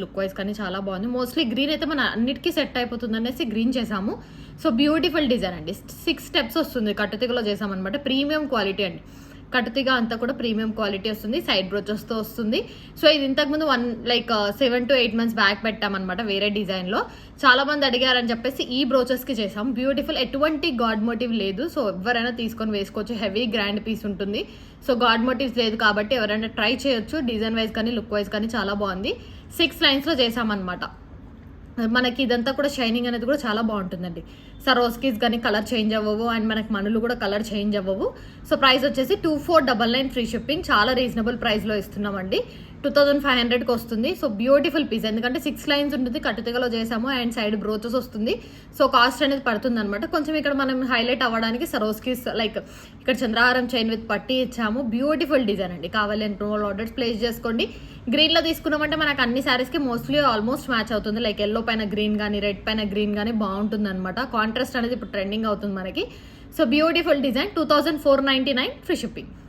Look wise కానీ చాలా బాగుంది. మోస్ట్లీ గ్రీన్ అయితే మన అన్నిటికీ సెట్ అయిపోతుంది అనేసి గ్రీన్ చేసాము. సో బ్యూటిఫుల్ డిజైన్ అండి. 6 స్టెప్స్ వస్తుంది, కట్టుతీగలో చేసామన్నమాట. ప్రీమియం క్వాలిటీ అండి, కట్టుతీగ అంతా కూడా ప్రీమియం క్వాలిటీ వస్తుంది. సైడ్ బ్రోచెస్తో వస్తుంది. సో ఇది ఇంతకుముందు 7 to 8 months బ్యాక్ పెట్టామన్నమాట వేరే డిజైన్లో. చాలా మంది అడిగారని చెప్పేసి ఈ బ్రోచెస్కి చేసాం. బ్యూటిఫుల్, ఎటువంటి గాడ్ మోటివ్ లేదు. సో ఎవరైనా తీసుకొని వేసుకోవచ్చు. హెవీ గ్రాండ్ పీస్ ఉంటుంది. సో గాడ్ మోటివ్స్ లేదు కాబట్టి ఎవరైనా ట్రై చేయొచ్చు. డిజైన్ వైజ్ కానీ లుక్ వైజ్ కానీ చాలా బాగుంది. 6 లైన్స్లో చేసామన్నమాట. మనకి ఇదంతా కూడా షైనింగ్ అనేది కూడా చాలా బాగుంటుందండి. సరోస్కీస్ కానీ కలర్ చేంజ్ అవ్వవు, అండ్ మనకి మనులు కూడా కలర్ చేంజ్ అవ్వవు. సో ప్రైస్ వచ్చేసి 2499 ఫ్రీ షిప్పింగ్. చాలా రీజనబుల్ ప్రైస్లో ఇస్తున్నామండి. 2500కి వస్తుంది. సో బ్యూటిఫుల్ పీస్, ఎందుకంటే 6 లైన్స్ ఉంటుంది, కట్టుతీగలో చేసాము, అండ్ సైడ్ బ్రోచెస్ వస్తుంది. సో కాస్ట్ అనేది పడుతుంది అనమాట. కొంచెం ఇక్కడ మనం హైలైట్ అవ్వడానికి సరోస్కీస్ ఇక్కడ చంద్రహారం చైన్ విత్ పట్టి ఇచ్చాము. బ్యూటిఫుల్ డిజైన్ అండి. కావాలి అంటే ఆర్డర్స్ ప్లేస్ చేసుకోండి. గ్రీన్లో తీసుకున్నామంటే మనకు అన్ని శారీస్కి మోస్ట్లీ ఆల్మోస్ట్ మ్యాచ్ అవుతుంది. లైక్ ఎల్లో పైన గ్రీన్ కానీ రెడ్ పైన గ్రీన్ కానీ బాగుంటుంది అనమాట. కాంట్రాస్ట్ అనేది ఇప్పుడు ట్రెండింగ్ అవుతుంది మనకి. So beautiful design. 2499 free shipping.